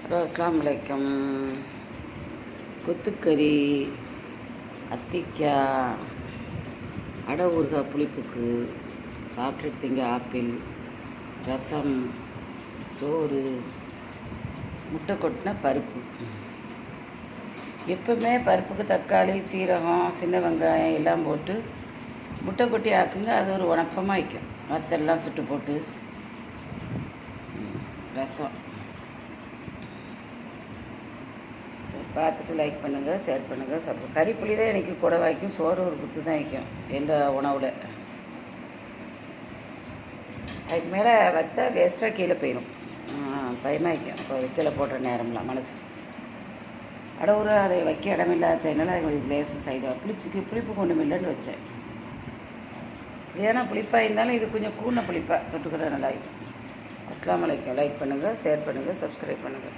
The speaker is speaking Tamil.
ஹலோ அஸ்ஸலாமு அலைக்கும். கொத்துக்கறி, அத்திக்காய், அடை ஊறுகாய் புளிப்புக்கு, சாப்பிட்டு திங்க ஆப்பிள், ரசம், சோறு, முட்டை கொட்டின பருப்பு. எப்பவுமே பருப்புக்கு தக்காளி, சீரகம், சின்ன வெங்காயம் எல்லாம் போட்டு முட்டை கொட்டி ஆக்குங்க. அது ஒரு உணப்பமாக வைக்கும். வத்தெல்லாம் சுட்டு போட்டு ரசம். சரி, பார்த்துட்டு லைக் பண்ணுங்கள், ஷேர் பண்ணுங்கள், சாப்பிடுங்க. கறிப்புளி தான் எனக்கு கூட வைக்கும், சோறு ஒரு குத்து தான் வைக்கும் எந்த உணவில். அதுக்கு மேலே வச்சா வேஸ்ட்டாக கீழே போயிடும். பயமாக வைக்கும் இப்போ வைக்கல போடுற நேரம்லாம் மனசு அட ஒரு அதை வைக்க இடமில்லாததுனால லேசு சைடாக புளிப்பு கொண்டு இல்லைன்னு வச்சேன். ஏன்னா புளிப்பாக இருந்தாலும் இது கொஞ்சம் கூண்ண புளிப்பாக தொட்டுக்கிற நல்லா இருக்கும். அஸ்ஸலாமு அலைக்கும். லைக் பண்ணுங்கள், ஷேர் பண்ணுங்கள், சப்ஸ்கிரைப் பண்ணுங்கள்.